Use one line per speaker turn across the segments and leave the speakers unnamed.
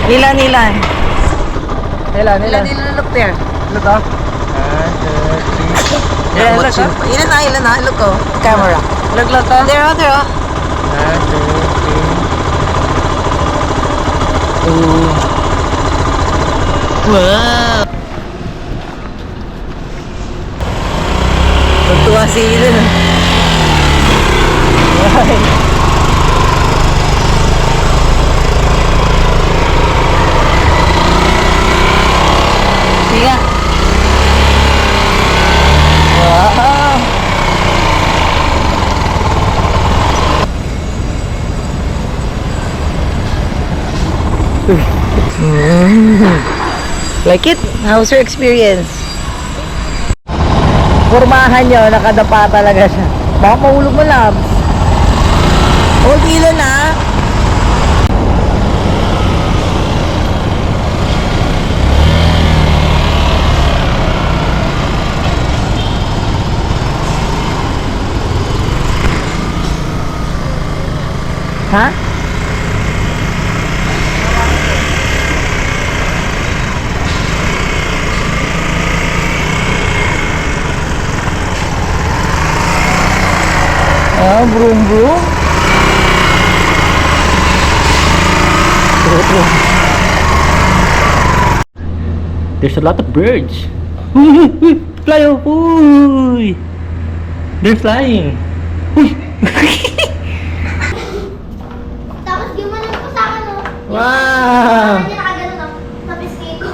Ilan?
Ilan? Look there.
Look up.
Ilan na? Look oh. Camera.
Look oh.
There oh. Wow. Tuwa si Ilan. Sige. Wow. Like it? How's your experience? Formahan nyo, nakadapa talaga siya. Baka mahulog mo, Labs. Oh, kilo na. Ha? Ah, broom.
There's a lot of birds. Fly oh. Uy. They're flying. Uy.
Tapos gumanon ko sa akin, no?
Wow.
Hindi nakaganon, no? Sa pisngi ko.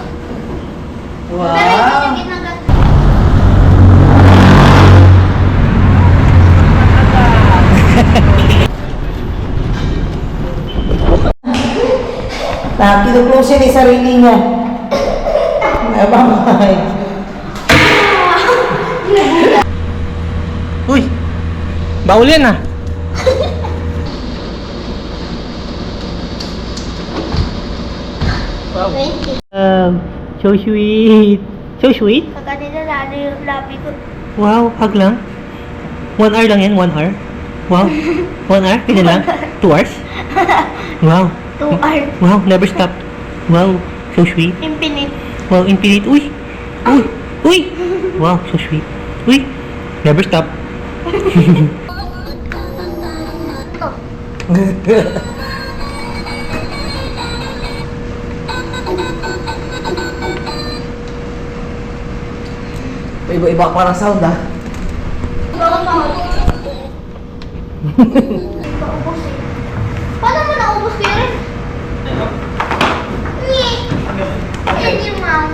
Pero
Wow.
hindi nagit ng
Kinuklose niya yung sarili niya. Nabangay.
Uy. Bawal yan ah. So sweet. So sweet.
Kanina lalo yung labi ko.
Wow, hug lang. 1 hour lang yan, 1 hour. Wow. 1 hour? Kaya lang? 2 hours? Wow.
2 hours.
Wow, never stop. Wow, so sweet.
Infinite.
Wow, infinite. Uy! Uy! Uy! Wow, so sweet. Uy! Never stop.
Iba-iba ka parang sound ah.
Naubos eh. Paano mo naubos ko yun? Ayan yung mom.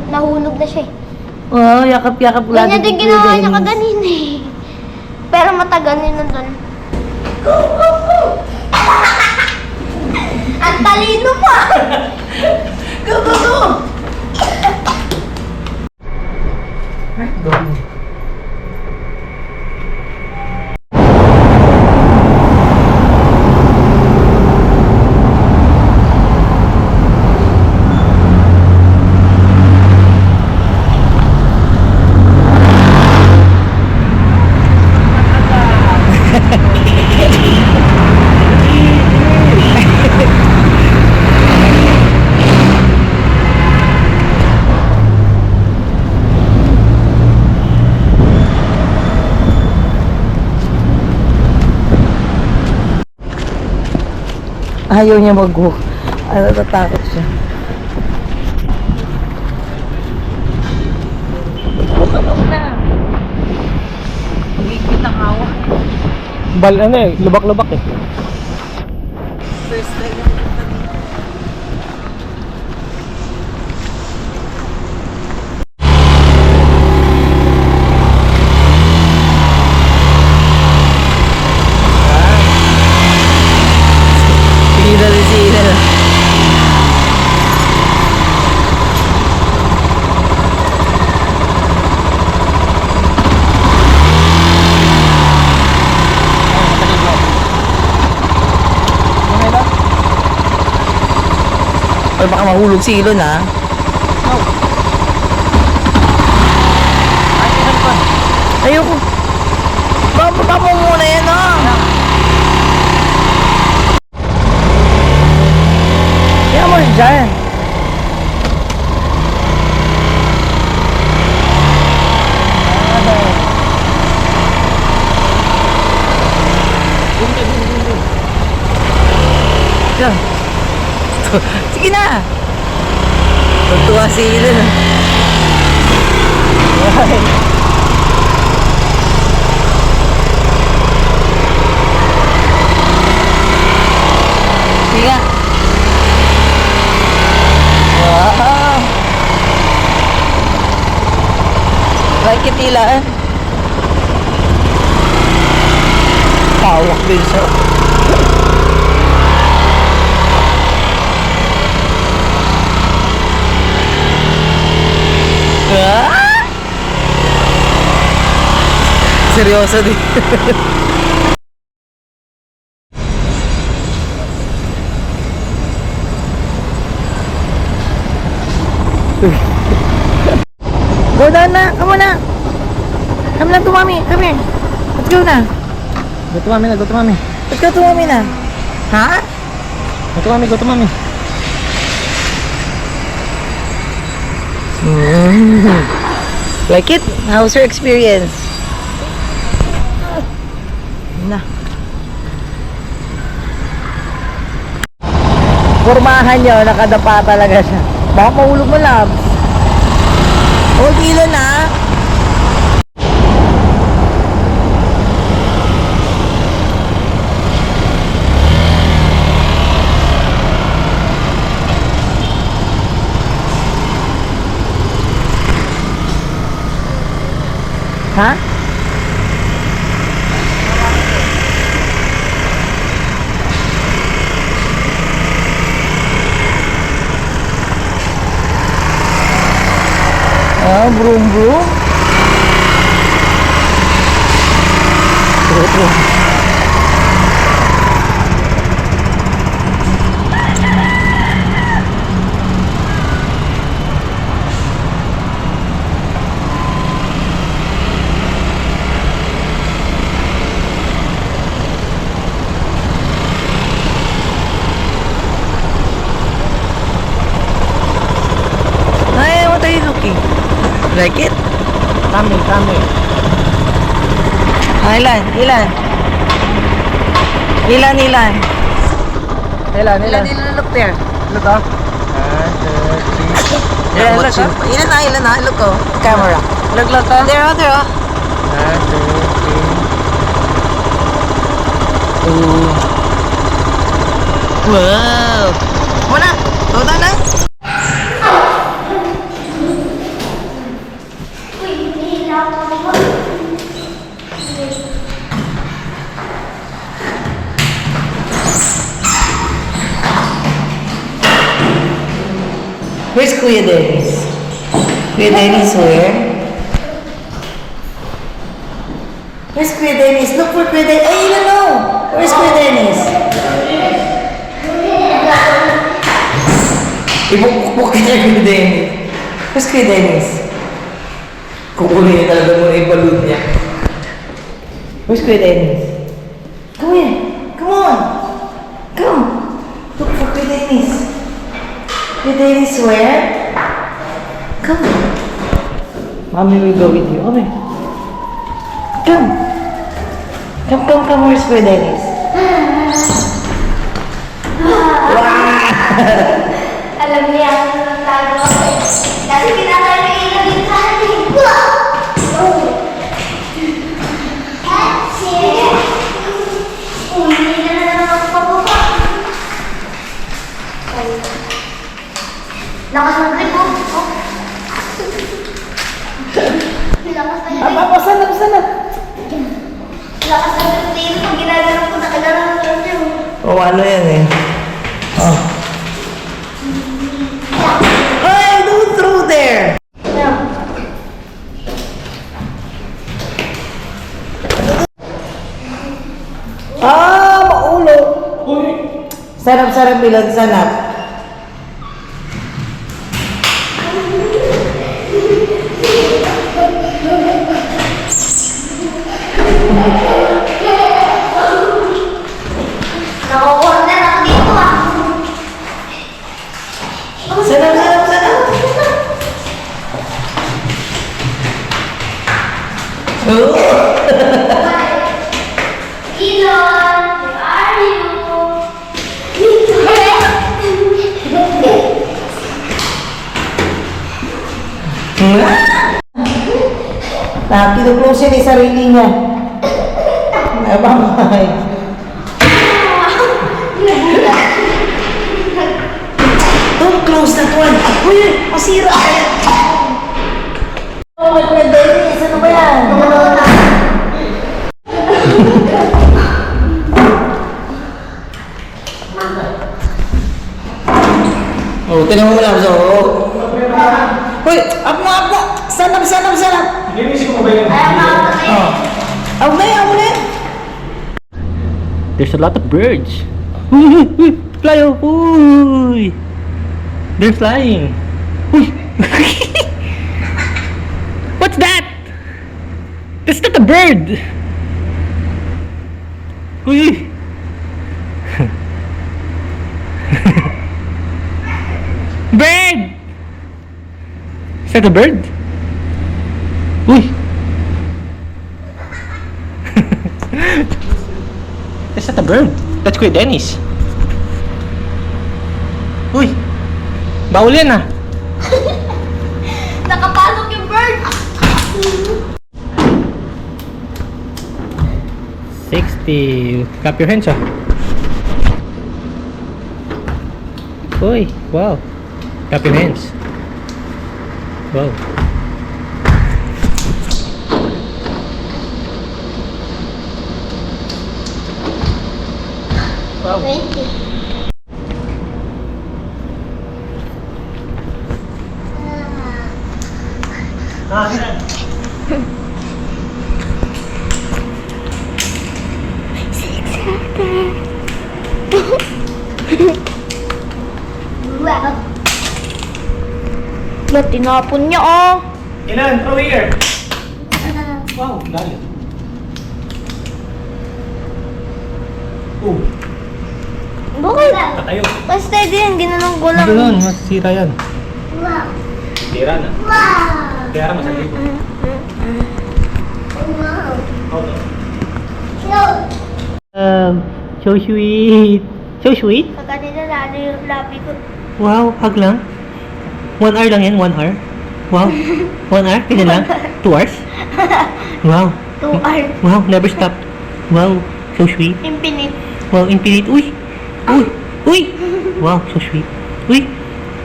Nahulog na siya eh.
Oh, yakap-yakap lagi.
Ganyan din ginawa niya kaganina eh. Pero matagal yun nandun. Ang talino mo!
Go! Ayaw niya mag-walk. Natatakot siya.
Ano eh, lubak-lubak eh.
First time. Or baka mahulog si Ilon ha. Ayoko. Baba mo muna yan ha. dyan. Yan. Sige na. Tuntua si Ilan. Sige nga. Wow. Like it, Ilan. Tawak din siya. Ah! Seryoso din. Go down na, come on na. Come na to mommy, come here. Let's go na. Go to mommy na, go to mommy. Let's go to mommy na. Ha? Go to mommy, go to mommy. Like it? How's your experience? Na. Formahan nyo, nakadapa talaga siya. Baka mahulog mo, Labs. Old Ilon, ha? Ha? Ah, broom broom. Ay, what are you looking? Like it?
Kami.
Ilan? Look there. Look oh. Ilan na, look oh. Camera. Look oh. There oh. Wow. Muna, tuta na. Where's Kuya Dennis? Kuya Dennis, where? Where's Kuya Dennis? Look for Kuya Dennis. Ay, no! Where's Kuya Dennis? Ibukbuk ka niya Kuya Dennis. Where's Kuya Dennis? Kukunin niya talaga muna yung balloon niya. Where's Kuya Dennis? Come here. Come on. Come. Look for Kuya Dennis. Kuya Dennis, where? Come. Mommy will go with you. Come here. Come. Where's Kuya Dennis?
Alam niya ako ng tago ako eh. Kasi kinakain na ilan din sa atin. Hindi na naman ako pababa. Lakas ng grip mo. Lakas ng grip.
Sana.
Lakas ng grip dito. Pag ginagano ko, nakagano ng grip.
Oh, ano yan eh? Oh. Hey, don't throw there! Ah, maulo! Sarap-sarap bilang sanap.
Nako-corner ako dito ah. Elon, where are you?
Kinuklose niya yung sarili niya. Ay, bye. Don't close that one. Uy, masira. Oh my God, Dennis, ano ba yan? Oh, tinan mo lang. So, uy, up mo. Stand up.
Ayaw makapatay.
Up na yan.
There's a lot of birds. Uy, fly off. Uy. They're flying. Uy. What's that? That's not a bird. Uy. Bird. Is that a bird? Uy. That's not a bird. That's Kuya Dennis. Uy! Bawal yan ah!
Nakapasok yung bird.
60. Clap your hands ah. Uy! Wow! Clap your hands. Wow. Wow.
20.
Ah,
Wow. Ba't tinapon niya oh?
Ilan? Throw here. Wow, dali. Oh,
Bakit?
tatayo.
Basta din, ginanong ko lang.
Ganun, masisira yan.
Wow.
Tira na.
Wow.
Kaya masaglit.
Wow.
Okay.
No.
So sweet. So sweet.
Pagka nila lalo yung labi ko.
Wow, hug lang. 1 hour lang yan, 1 hour. Wow. 1 hour? Kailan lang? 2 hours? Wow.
2 hours.
Wow, never stop. Wow, so sweet.
Infinite.
Wow, infinite. Uy! Uy! Uy! Wow, so sweet. Uy!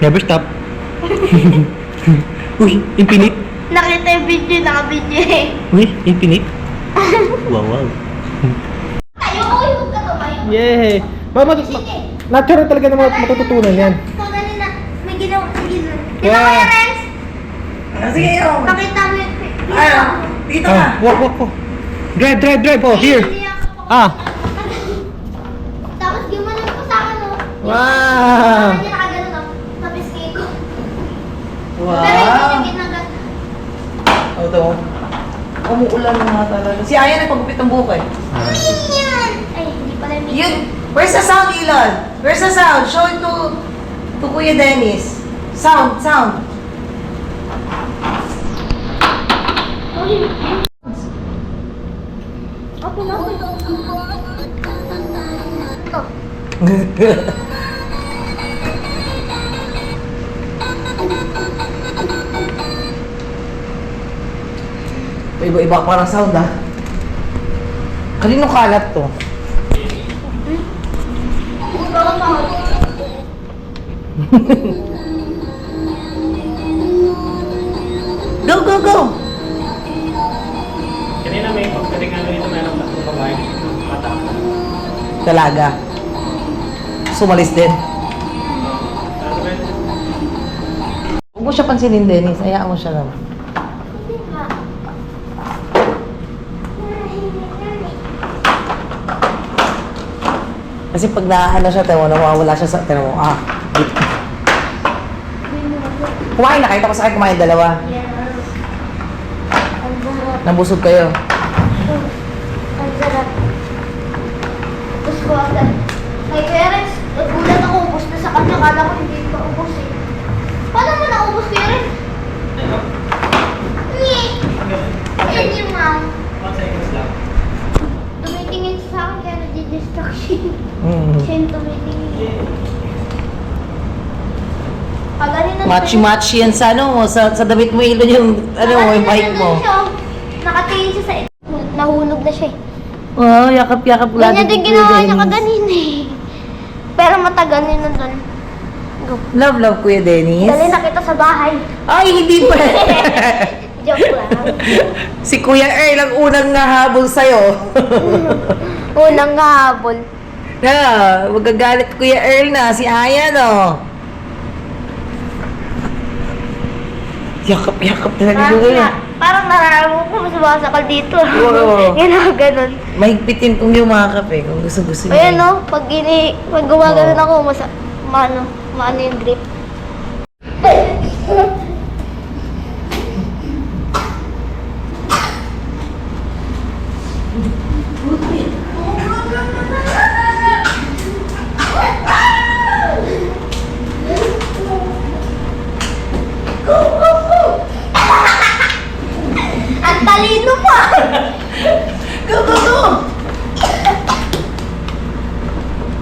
Never stop. Uy, infinite.
Nakita yung video, naka-video eh.
Uy, infinite. Wow, wow.
Ayoko yung katumayo.
Yay! Mama, natural talaga na matututunan yan.
Ikaw kanina, may ginawa.
Yeah.
Kita mo yan, Renz?
Sige, yun.
Pakita mo yung
Ay, dito ka.
Walk. Drive. Oh, here. Ah.
Tapos gumanon ko sa akin, oh.
Wow.
Kanya nakaganon ako. Sa pisngi ko.
Wow.
Pero hindi niya ginagat.
Oh, ito. Umuulan na nga talaga. Si Aya nagpagupit ng buhok eh.
Yun yan! Ay, hindi pala yung
Yun. Where's the sound, Elon? Where's the sound? Show it to Kuya Dennis. Sound.
Okay na.
Iba-iba parang sound ah. Kanino kalat to? Go!
Kanina may pagkating dito mayroong tatlong babae.
Dalaga. Sumalis din. Huwag mo siya pansinin, Dennis. Hayaan mo siya naman. Kasi pag naano siya, tayo mo, nawawala siya sa, tayo mo, dito. Kumain na, kahit ako sa akin kumain dalawa. Nabusog kayo.
Ang sarap. Tapos ko agad. Kay Kuya Rex, nagulat ako, ubos na sa kanya. Kala ko hindi pa ubos eh. Paano mo naubos, Kuya Rex? Ayun yung mom.
Hmm.
Siya yung tumingin. Pagaling na
Matchy-matchy yan sa ano mo, sa damit mo ilon yung, ano mo, yung bike mo.
Nakatingin siya sa nahulog na siya eh.
Wow, yakap-yakap
Ganyan din ginawa niya kaganin eh. Pero matagal yun nandun. Go.
Love, Kuya Dennis.
Dali na kita sa bahay.
Ay, hindi pa.
Joke lang.
Si Kuya Earl ang unang nahabol sa'yo.
Unang habol.
Magagalit Kuya Earl na, si Aya, no? Yakap-yakap talaga siya.
Parang nararamdaman ko sumasakal dito.
Oo.
Ganun.
Mahigpitin kong yumakap eh, kung gusto-gusto niya.
Ayan no, pag gumaganon ako, maano yung grip. Ang talino!